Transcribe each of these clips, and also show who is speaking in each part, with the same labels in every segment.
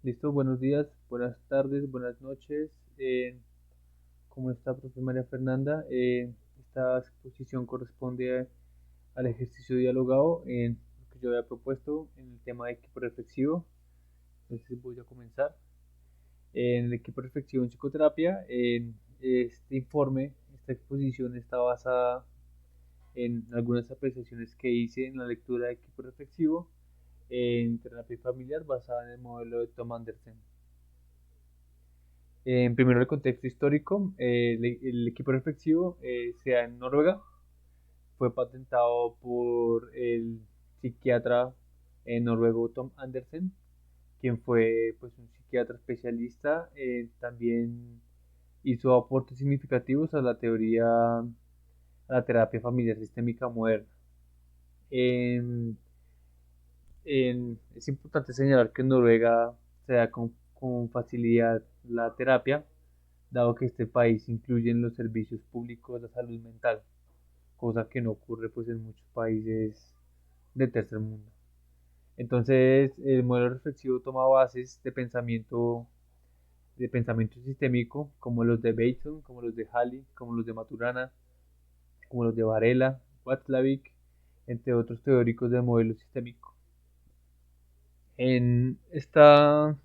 Speaker 1: Listo, buenos días, buenas tardes, buenas noches. ¿Cómo está, profe María Fernanda? Esta exposición corresponde al ejercicio dialogado en lo que yo había propuesto en el tema de equipo reflexivo. Entonces voy a comenzar. En el equipo reflexivo en psicoterapia, en este informe, esta exposición está basada en algunas apreciaciones que hice en la lectura de equipo reflexivo en terapia familiar basada en el modelo de Tom Anderson. Primero el contexto histórico, el equipo reflexivo se da en Noruega, fue patentado por el psiquiatra noruego Tom Andersen, quien fue pues, un psiquiatra especialista, también hizo aportes significativos a la teoría, a la terapia familiar sistémica moderna. En- es importante señalar que en Noruega se da con facilidad la terapia, dado que este país incluye en los servicios públicos la salud mental, cosa que no ocurre pues en muchos países del tercer mundo. Entonces, el modelo reflexivo toma bases de pensamiento sistémico, como los de Bateson, como los de Halley, como los de Maturana, como los de Varela, Watzlawick, entre otros teóricos del modelo sistémico. En esta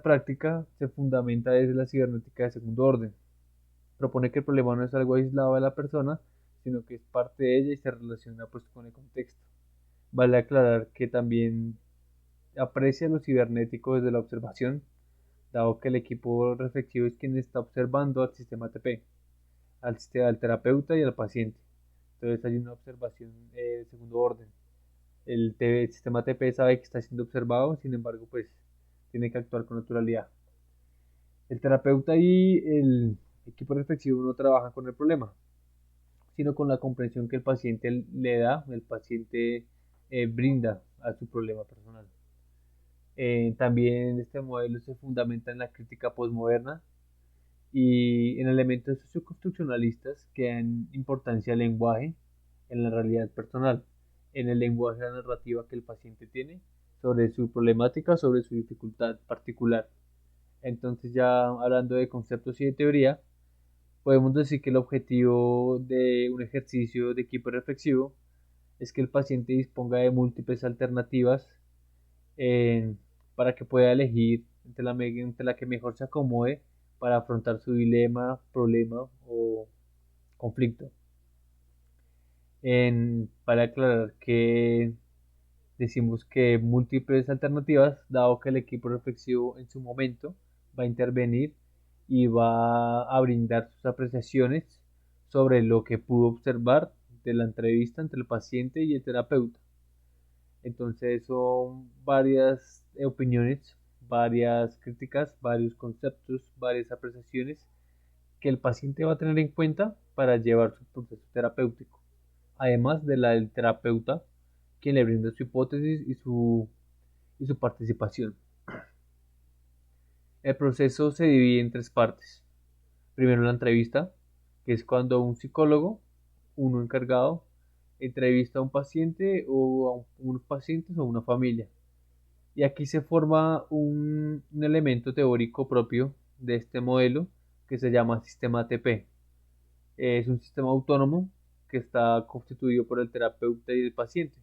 Speaker 1: práctica se fundamenta desde la cibernética de segundo orden. Propone que el problema no es algo aislado de la persona, sino que es parte de ella y se relaciona pues con el contexto. Vale aclarar que también aprecia lo cibernético desde la observación, dado que el equipo reflexivo es quien está observando al sistema TP, al terapeuta y al paciente. Entonces hay una observación de segundo orden. El sistema TP sabe que está siendo observado, sin embargo, pues tiene que actuar con naturalidad. El terapeuta y el equipo reflexivo no trabajan con el problema, sino con la comprensión que el paciente le da, el paciente brinda a su problema personal. También este modelo se fundamenta en la crítica postmoderna y en elementos socioconstruccionalistas que dan importancia al lenguaje en la realidad personal, en el lenguaje de la narrativa que el paciente tiene sobre su problemática, sobre su dificultad particular. Entonces ya hablando de conceptos y de teoría, podemos decir que el objetivo de un ejercicio de equipo reflexivo es que el paciente disponga de múltiples alternativas eh, para que pueda elegir entre la que mejor se acomode para afrontar su dilema, problema o conflicto. Para aclarar que decimos que múltiples alternativas, dado que el equipo reflexivo en su momento va a intervenir y va a brindar sus apreciaciones sobre lo que pudo observar de la entrevista entre el paciente y el terapeuta. Entonces son varias opiniones, varias críticas, varios conceptos, varias apreciaciones que el paciente va a tener en cuenta para llevar su proceso terapéutico, además de la del terapeuta, quien le brinda su hipótesis y su participación. El proceso se divide en tres partes. Primero la entrevista, que es cuando un psicólogo, uno encargado, entrevista a un paciente o a unos pacientes o una familia. Y aquí se forma un elemento teórico propio de este modelo que se llama sistema TP. Es un sistema autónomo que está constituido por el terapeuta y el paciente,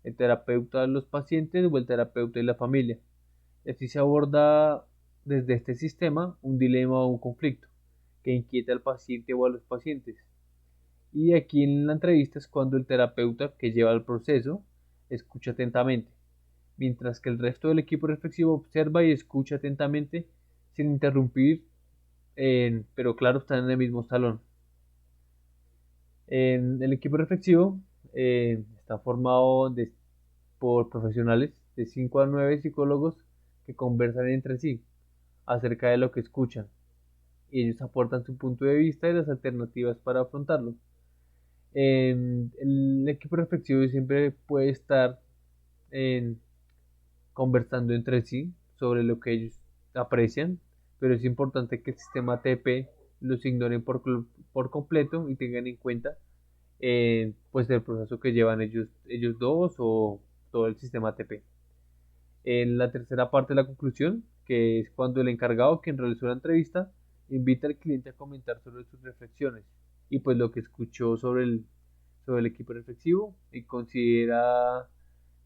Speaker 1: el terapeuta de los pacientes o el terapeuta y la familia. Y así se aborda desde este sistema un dilema o un conflicto que inquieta al paciente o a los pacientes. Y aquí en la entrevista es cuando el terapeuta que lleva el proceso escucha atentamente, mientras que el resto del equipo reflexivo observa y escucha atentamente sin interrumpir, pero claro, están en el mismo salón. En el equipo reflexivo está formado por profesionales de 5 a 9 psicólogos que conversan entre sí acerca de lo que escuchan y ellos aportan su punto de vista y las alternativas para afrontarlo. El equipo reflexivo siempre puede estar en, conversando entre sí sobre lo que ellos aprecian, pero es importante que el sistema TP los ignoren por completo y tengan en cuenta pues el proceso que llevan ellos dos o todo el sistema TP. En la tercera parte de la conclusión, que es cuando el encargado, quien realizó la entrevista, invita al cliente a comentar sobre sus reflexiones y pues lo que escuchó sobre el equipo reflexivo y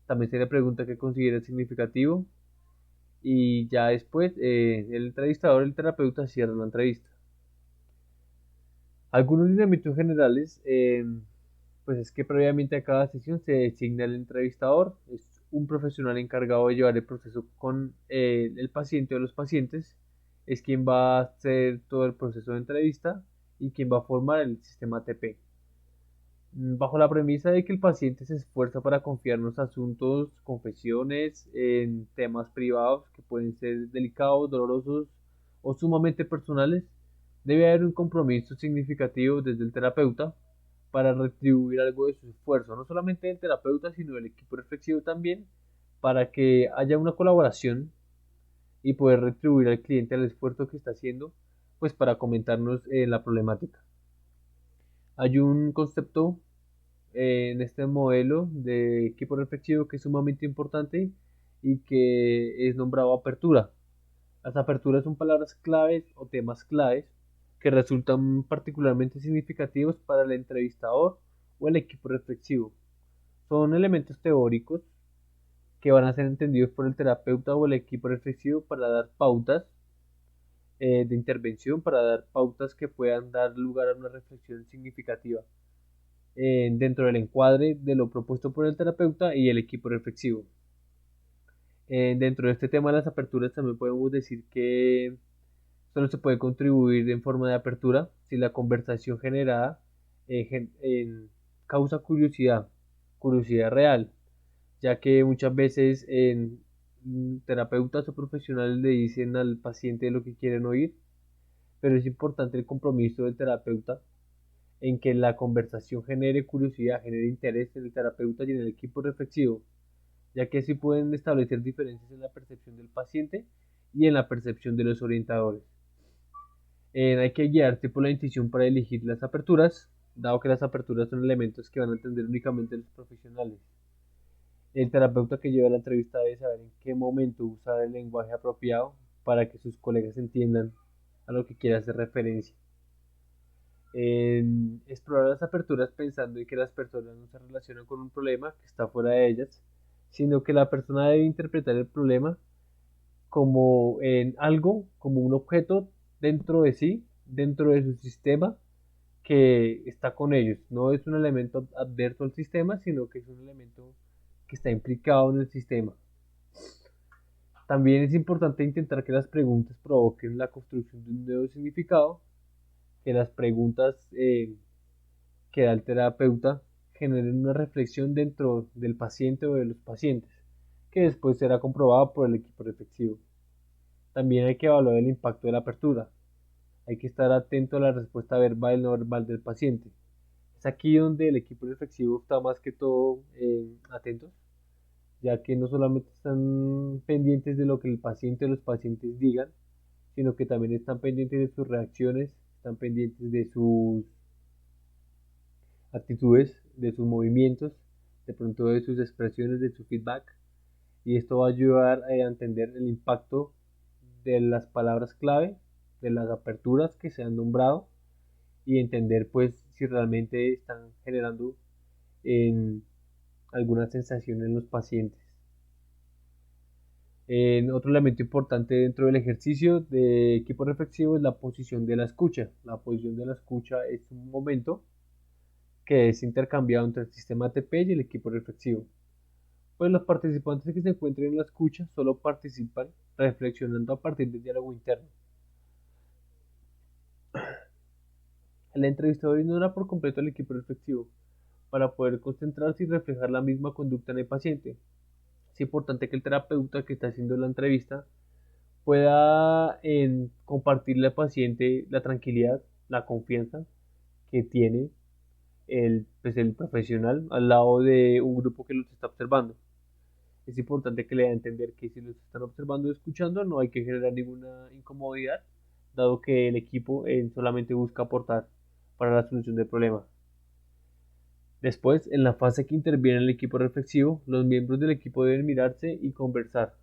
Speaker 1: también se le pregunta qué considera significativo y ya después el entrevistador, el terapeuta, cierra la entrevista. Algunos lineamientos generales, pues es que previamente a cada sesión se designa el entrevistador, es un profesional encargado de llevar el proceso con el paciente o los pacientes, es quien va a hacer todo el proceso de entrevista y quien va a formar el sistema ATP. Bajo la premisa de que el paciente se esfuerza para confiarnos asuntos, confesiones, en temas privados que pueden ser delicados, dolorosos o sumamente personales, debe haber un compromiso significativo desde el terapeuta para retribuir algo de su esfuerzo, no solamente del terapeuta, sino del equipo reflexivo también, para que haya una colaboración y poder retribuir al cliente el esfuerzo que está haciendo, pues para comentarnos la problemática. Hay un concepto en este modelo de equipo reflexivo que es sumamente importante y que es nombrado apertura. Las aperturas son palabras claves o temas claves que resultan particularmente significativos para el entrevistador o el equipo reflexivo. Son elementos teóricos que van a ser entendidos por el terapeuta o el equipo reflexivo para dar pautas de intervención, para dar pautas que puedan dar lugar a una reflexión significativa dentro del encuadre de lo propuesto por el terapeuta y el equipo reflexivo. Dentro de este tema de las aperturas también podemos decir que solo se puede contribuir en forma de apertura si la conversación generada causa curiosidad real, ya que muchas veces en terapeutas o profesionales le dicen al paciente lo que quieren oír, pero es importante el compromiso del terapeuta en que la conversación genere curiosidad, genere interés en el terapeuta y en el equipo reflexivo, ya que así pueden establecer diferencias en la percepción del paciente y en la percepción de los orientadores. Hay que guiarse por la intuición para elegir las aperturas, dado que las aperturas son elementos que van a entender únicamente los profesionales. El terapeuta que lleva la entrevista debe saber en qué momento usar el lenguaje apropiado para que sus colegas entiendan a lo que quiere hacer referencia. En explorar las aperturas pensando en que las personas no se relacionan con un problema que está fuera de ellas, sino que la persona debe interpretar el problema como en algo, como un objeto dentro de sí, dentro de su sistema que está con ellos. No es un elemento adverso al sistema, sino que es un elemento que está implicado en el sistema. También es importante intentar que las preguntas provoquen la construcción de un nuevo significado, que las preguntas que da el terapeuta generen una reflexión dentro del paciente o de los pacientes, que después será comprobada por el equipo reflexivo. También hay que evaluar el impacto de la apertura. Hay que estar atento a la respuesta verbal y no verbal del paciente. Es aquí donde el equipo reflexivo está más que todo atentos, ya que no solamente están pendientes de lo que el paciente o los pacientes digan, sino que también están pendientes de sus reacciones, están pendientes de sus actitudes, de sus movimientos, de pronto de sus expresiones, de su feedback. Y esto va a ayudar a entender el impacto de las palabras clave, de las aperturas que se han nombrado y entender pues si realmente están generando en alguna sensación en los pacientes. Otro elemento importante dentro del ejercicio de equipo reflexivo es la posición de la escucha. La posición de la escucha es un momento que es intercambiado entre el sistema ATP y el equipo reflexivo. Pues los participantes que se encuentren en la escucha solo participan reflexionando a partir del diálogo interno. El entrevistador ignora por completo al equipo reflexivo para poder concentrarse y reflejar la misma conducta en el paciente. Es importante que el terapeuta que está haciendo la entrevista pueda compartirle al paciente la tranquilidad, la confianza que tiene pues el profesional al lado de un grupo que los está observando. Es importante que le dé a entender que si los están observando y escuchando no hay que generar ninguna incomodidad, dado que el equipo solamente busca aportar para la solución del problema. Después, en la fase que interviene el equipo reflexivo, los miembros del equipo deben mirarse y conversar.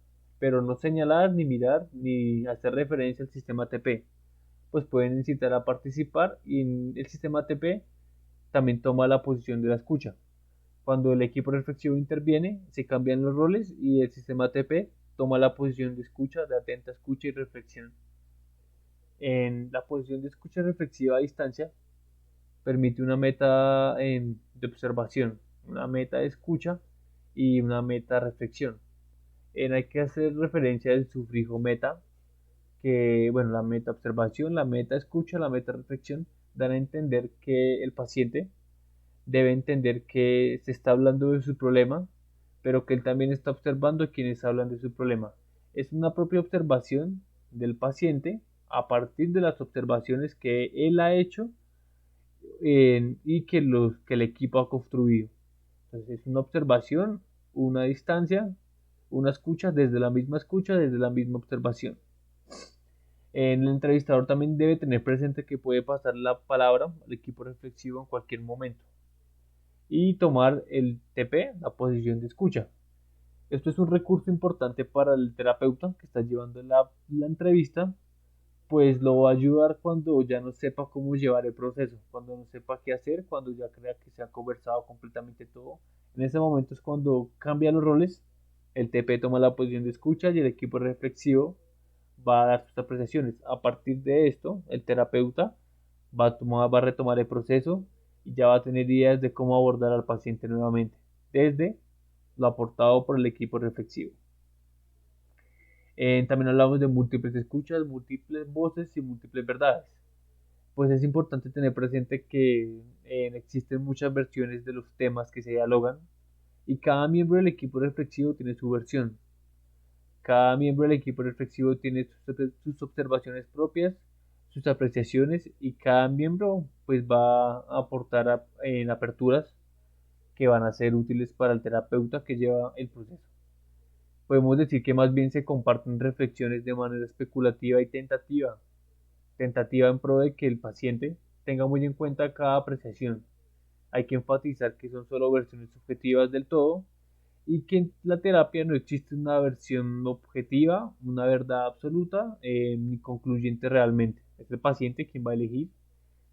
Speaker 1: pero no señalar, ni mirar, ni hacer referencia al sistema ATP, pues pueden incitar a participar y el sistema ATP también toma la posición de la escucha. Cuando el equipo reflexivo interviene, se cambian los roles y el sistema ATP toma la posición de escucha, de atenta escucha y reflexión. En la posición de escucha reflexiva a distancia permite una meta de observación, una meta de escucha y una meta de reflexión. Hay que hacer referencia al sufijo meta, que bueno, la meta observación, la meta escucha, la meta reflexión dan a entender que el paciente debe entender que se está hablando de su problema, pero que él también está observando a quienes hablan de su problema. Es una propia observación del paciente a partir de las observaciones que él ha hecho y que el equipo ha construido. Entonces es una observación, una distancia, una escucha, desde la misma observación. El entrevistador también debe tener presente que puede pasar la palabra al equipo reflexivo en cualquier momento y tomar el TP, la posición de escucha. Esto es un recurso importante para el terapeuta que está llevando la entrevista, pues lo va a ayudar cuando ya no sepa cómo llevar el proceso, cuando no sepa qué hacer, cuando ya crea que se ha conversado completamente todo. En ese momento es cuando cambia los roles, el TP toma la posición de escucha y el equipo reflexivo va a dar sus apreciaciones. A partir de esto, el terapeuta va a retomar el proceso y ya va a tener ideas de cómo abordar al paciente nuevamente, desde lo aportado por el equipo reflexivo. También hablamos de múltiples escuchas, múltiples voces y múltiples verdades. Pues es importante tener presente que existen muchas versiones de los temas que se dialogan y cada miembro del equipo reflexivo tiene su versión. Cada miembro del equipo reflexivo tiene sus observaciones propias, sus apreciaciones y cada miembro pues va a aportar en aperturas que van a ser útiles para el terapeuta que lleva el proceso. Podemos decir que más bien se comparten reflexiones de manera especulativa y tentativa, tentativa en pro de que el paciente tenga muy en cuenta cada apreciación. Hay que enfatizar que son solo versiones subjetivas del todo y que en la terapia no existe una versión objetiva, una verdad absoluta ni concluyente realmente. Es el paciente quien va a elegir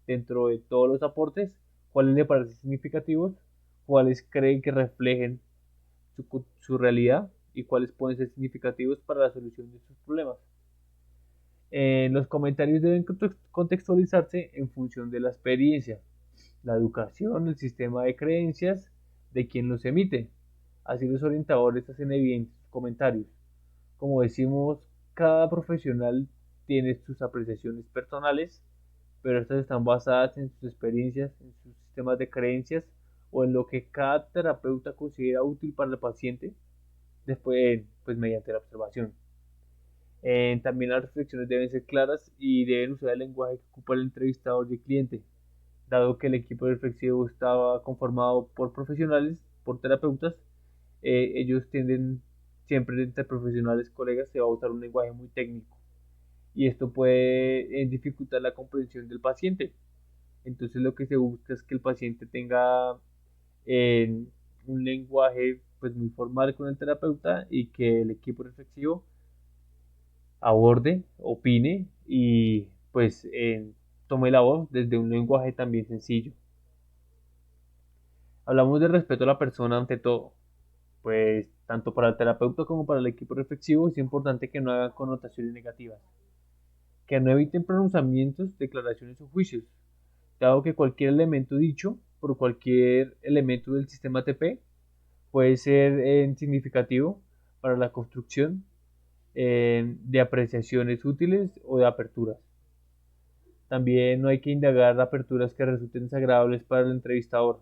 Speaker 1: dentro de todos los aportes cuáles le parecen significativos, cuáles creen que reflejen su realidad y cuáles pueden ser significativos para la solución de sus problemas. Los comentarios deben contextualizarse en función de la experiencia, la educación, el sistema de creencias de quien los emite. Así los orientadores hacen evidentes sus comentarios. Como decimos, cada profesional tiene sus apreciaciones personales, pero estas están basadas en sus experiencias, en sus sistemas de creencias o en lo que cada terapeuta considera útil para el paciente, después, pues mediante la observación. También las reflexiones deben ser claras y deben usar el lenguaje que ocupa el entrevistador y el cliente, dado que el equipo reflexivo estaba conformado por profesionales, por terapeutas. Ellos tienden siempre entre profesionales, colegas, se va a usar un lenguaje muy técnico y esto puede dificultar la comprensión del paciente. Entonces lo que se busca es que el paciente tenga eh, un lenguaje pues muy formal con el terapeuta y que el equipo reflexivo aborde, opine y pues tome la voz desde un lenguaje también sencillo. Hablamos de respeto a la persona ante todo, pues tanto para el terapeuta como para el equipo reflexivo es importante que no hagan connotaciones negativas, que no eviten pronunciamientos, declaraciones o juicios, dado que cualquier elemento dicho por cualquier elemento del sistema TP puede ser significativo para la construcción de apreciaciones útiles o de aperturas. También no hay que indagar aperturas que resulten desagradables para el entrevistador.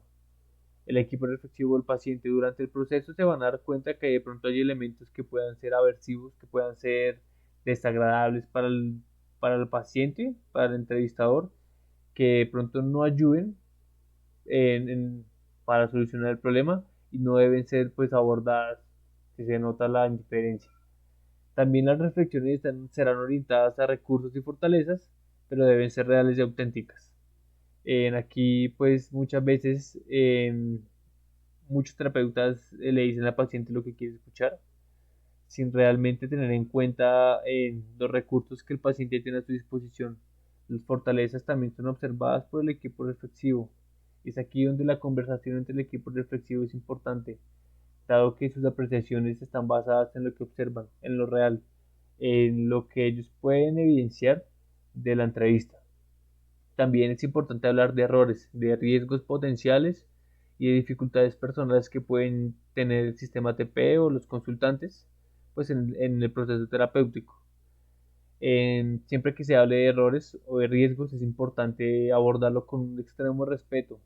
Speaker 1: El equipo reflexivo del paciente durante el proceso se van a dar cuenta que de pronto hay elementos que puedan ser aversivos, que puedan ser desagradables para el paciente, para el entrevistador, que de pronto no ayuden en, en, para solucionar el problema y no deben ser pues abordadas, que se nota la indiferencia. También las reflexiones serán orientadas a recursos y fortalezas, pero deben ser reales y auténticas. Aquí pues muchas veces muchos terapeutas le dicen al paciente lo que quiere escuchar, sin realmente tener en cuenta los recursos que el paciente tiene a su disposición. Las fortalezas también son observadas por el equipo reflexivo. Es aquí donde la conversación entre el equipo reflexivo es importante, dado que sus apreciaciones están basadas en lo que observan, en lo real, en lo que ellos pueden evidenciar de la entrevista. También es importante hablar de errores, de riesgos potenciales y de dificultades personales que pueden tener el sistema TP o los consultantes pues en el proceso terapéutico. Siempre que se hable de errores o de riesgos es importante abordarlo con un extremo respeto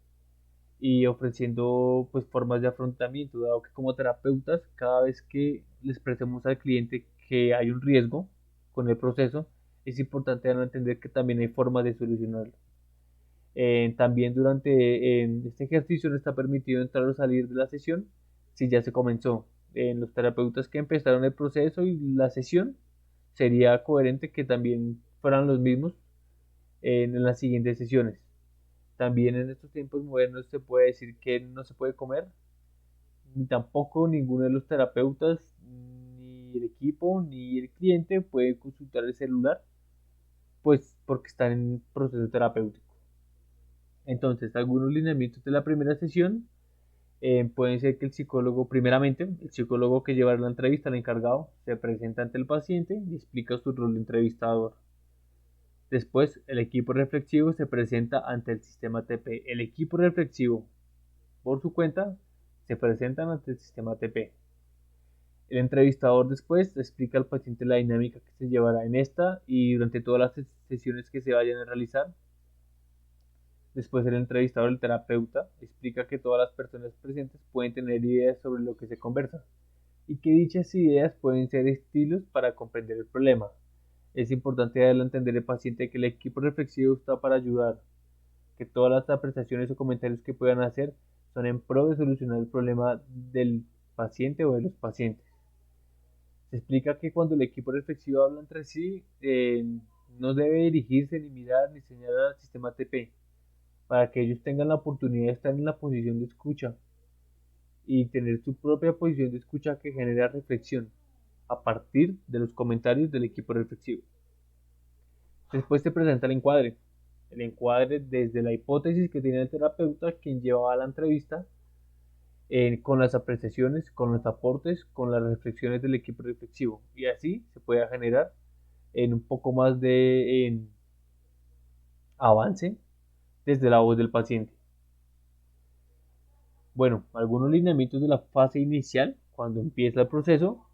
Speaker 1: y ofreciendo pues formas de afrontamiento, dado que como terapeutas cada vez que les expresemos al cliente que hay un riesgo con el proceso, es importante darle a entender que también hay formas de solucionarlo. También durante este ejercicio no está permitido entrar o salir de la sesión si ya se comenzó. Los terapeutas que empezaron el proceso y la sesión sería coherente que también fueran los mismos en las siguientes sesiones. También en estos tiempos modernos se puede decir que no se puede comer, ni tampoco ninguno de los terapeutas, ni el equipo, ni el cliente puede consultar el celular, pues porque están en proceso terapéutico. Entonces, algunos lineamientos de la primera sesión pueden ser que el psicólogo, primeramente, el psicólogo que llevará la entrevista, el encargado, se presenta ante el paciente y explica su rol de entrevistador. Después, el equipo reflexivo se presenta ante el sistema TP. El equipo reflexivo, por su cuenta, se presentan ante el sistema TP. El entrevistador después explica al paciente la dinámica que se llevará en esta y durante todas las sesiones que se vayan a realizar. Después el entrevistador, el terapeuta, explica que todas las personas presentes pueden tener ideas sobre lo que se conversa y que dichas ideas pueden ser estilos para comprender el problema. Es importante darle a entender al paciente que el equipo reflexivo está para ayudar, que todas las apreciaciones o comentarios que puedan hacer son en pro de solucionar el problema del paciente o de los pacientes. Se explica que cuando el equipo reflexivo habla entre sí, no debe dirigirse ni mirar ni señalar al sistema TP, para que ellos tengan la oportunidad de estar en la posición de escucha y tener su propia posición de escucha que genera reflexión a partir de los comentarios del equipo reflexivo. Después se presenta el encuadre desde la hipótesis que tiene el terapeuta quien llevaba la entrevista, con las apreciaciones, con los aportes, con las reflexiones del equipo reflexivo, y así se puede generar en un poco más de avance desde la voz del paciente. Bueno, algunos lineamientos de la fase inicial, cuando empieza el proceso,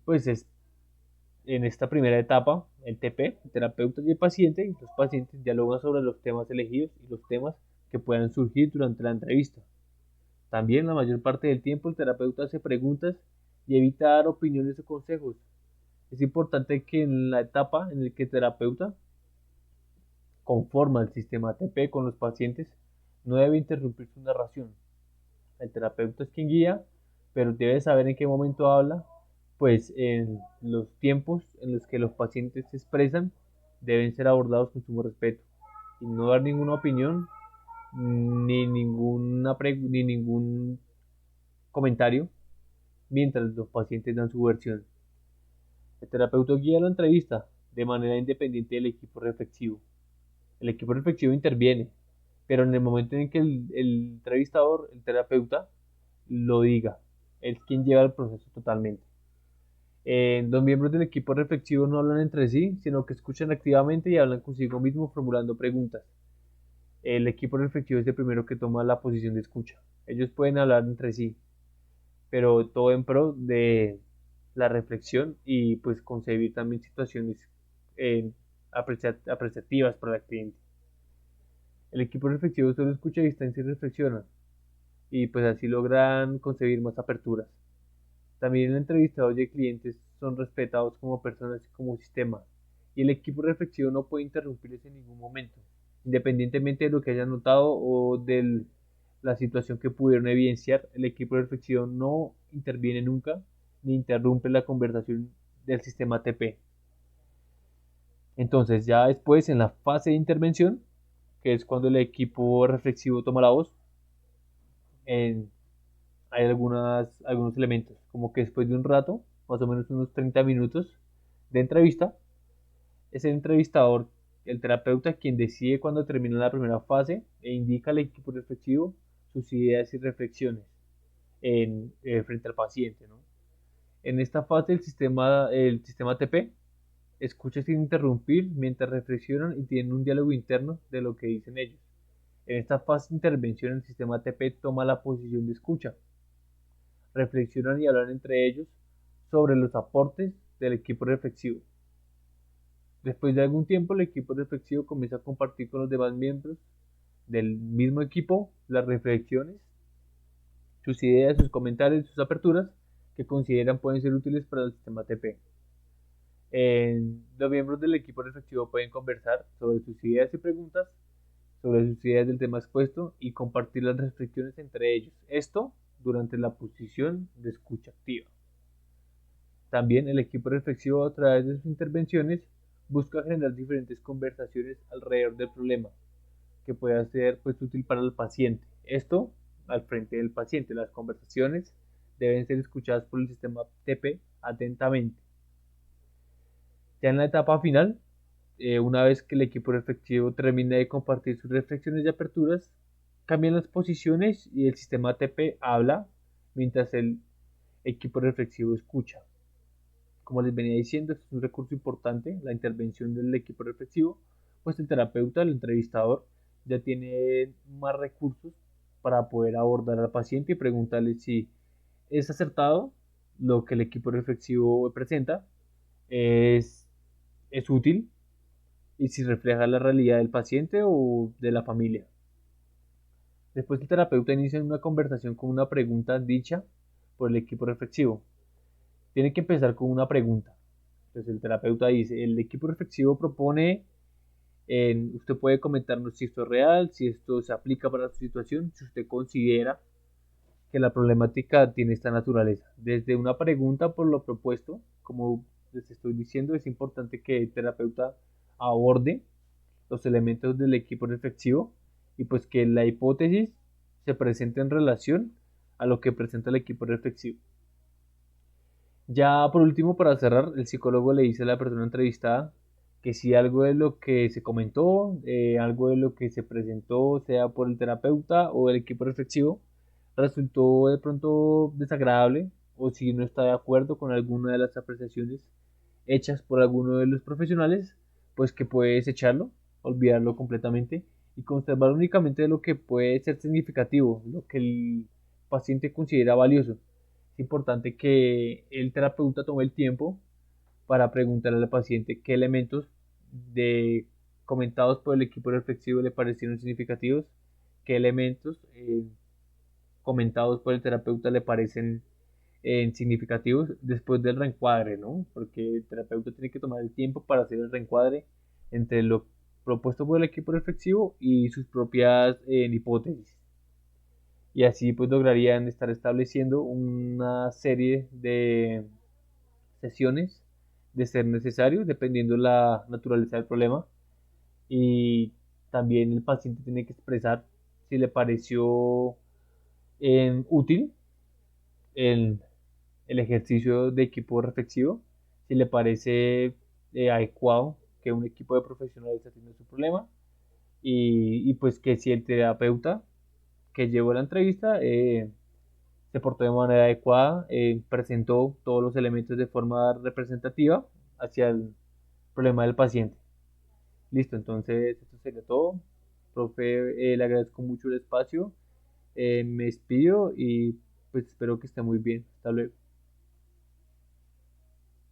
Speaker 1: pues es en esta primera etapa, el TP, el terapeuta y el paciente, y los pacientes dialogan sobre los temas elegidos y los temas que puedan surgir durante la entrevista. También la mayor parte del tiempo el terapeuta hace preguntas y evita dar opiniones o consejos. Es importante que en la etapa en la que el terapeuta conforma el sistema TP con los pacientes, no debe interrumpir su narración. El terapeuta es quien guía, pero debe saber en qué momento habla, pues en los tiempos en los que los pacientes se expresan deben ser abordados con sumo respeto y no dar ninguna opinión ni ningún comentario mientras los pacientes dan su versión. El terapeuta guía la entrevista de manera independiente del equipo reflexivo. El equipo reflexivo interviene, pero en el momento en que el entrevistador, el terapeuta, lo diga, es quien lleva el proceso totalmente. Los miembros del equipo reflexivo no hablan entre sí, sino que escuchan activamente y hablan consigo mismo formulando preguntas. El equipo reflexivo es el primero que toma la posición de escucha. Ellos pueden hablar entre sí, pero todo en pro de la reflexión y pues concebir también situaciones eh, apreciativas para el cliente. El equipo reflexivo solo escucha a distancia y reflexiona, y pues así logran concebir más aperturas. También el entrevistador y el cliente son respetados como personas y como sistema, y el equipo reflexivo no puede interrumpirles en ningún momento, independientemente de lo que hayan notado o de la situación que pudieron evidenciar. El equipo reflexivo no interviene nunca ni interrumpe la conversación del sistema TP. Entonces ya después en la fase de intervención, que es cuando el equipo reflexivo toma la voz, en hay algunos elementos, como que después de un rato, más o menos unos 30 minutos de entrevista, es el entrevistador, el terapeuta, quien decide cuando termina la primera fase e indica al equipo reflexivo sus ideas y reflexiones frente al paciente, ¿no? En esta fase el sistema ATP escucha sin interrumpir mientras reflexionan y tienen un diálogo interno de lo que dicen ellos. En esta fase de intervención el sistema ATP toma la posición de escucha, reflexionan y hablan entre ellos sobre los aportes del equipo reflexivo. Después de algún tiempo, el equipo reflexivo comienza a compartir con los demás miembros del mismo equipo las reflexiones, sus ideas, sus comentarios, sus aperturas que consideran pueden ser útiles para el sistema ATP. Los miembros del equipo reflexivo pueden conversar sobre sus ideas y preguntas, sobre sus ideas del tema expuesto y compartir las reflexiones entre ellos. Esto durante la posición de escucha activa. También el equipo reflexivo a través de sus intervenciones busca generar diferentes conversaciones alrededor del problema que pueda ser pues, útil para el paciente. Esto al frente del paciente. Las conversaciones deben ser escuchadas por el sistema TP atentamente. Ya en la etapa final, una vez que el equipo reflexivo termina de compartir sus reflexiones y aperturas, cambian las posiciones y el sistema TP habla mientras el equipo reflexivo escucha. Como les venía diciendo, este es un recurso importante, la intervención del equipo reflexivo, pues el terapeuta, el entrevistador, ya tiene más recursos para poder abordar al paciente y preguntarle si es acertado lo que el equipo reflexivo presenta, es, es útil y si refleja la realidad del paciente o de la familia. Después el terapeuta inicia una conversación con una pregunta dicha por el equipo reflexivo. Tiene que empezar con una pregunta. Entonces el terapeuta dice, el equipo reflexivo propone, usted puede comentarnos si esto es real, si esto se aplica para su situación, si usted considera que la problemática tiene esta naturaleza. Desde una pregunta por lo propuesto, como les estoy diciendo, es importante que el terapeuta aborde los elementos del equipo reflexivo y pues que la hipótesis se presente en relación a lo que presenta el equipo reflexivo. Ya por último, para cerrar, el psicólogo le dice a la persona entrevistada que si algo de lo que se comentó, algo de lo que se presentó, sea por el terapeuta o el equipo reflexivo, resultó de pronto desagradable o si no está de acuerdo con alguna de las apreciaciones hechas por alguno de los profesionales, pues que puede desecharlo, olvidarlo completamente y conservar únicamente lo que puede ser significativo, lo que el paciente considera valioso. Es importante que el terapeuta tome el tiempo para preguntarle al paciente qué elementos de comentados por el equipo reflexivo le parecieron significativos, qué elementos comentados por el terapeuta le parecen significativos después del reencuadre, ¿no? Porque el terapeuta tiene que tomar el tiempo para hacer el reencuadre entre lo propuesto por el equipo reflexivo y sus propias hipótesis. Y así pues lograrían estar estableciendo una serie de sesiones de ser necesario, dependiendo la naturaleza del problema. Y también el paciente tiene que expresar si le pareció útil el, el ejercicio de equipo reflexivo, si le parece adecuado que un equipo de profesionales atienda su problema y pues que si el terapeuta que llevó la entrevista se portó de manera adecuada, presentó todos los elementos de forma representativa hacia el problema del paciente. Listo, entonces esto sería todo. Profe, le agradezco mucho el espacio, me despido y pues espero que esté muy bien. Hasta luego.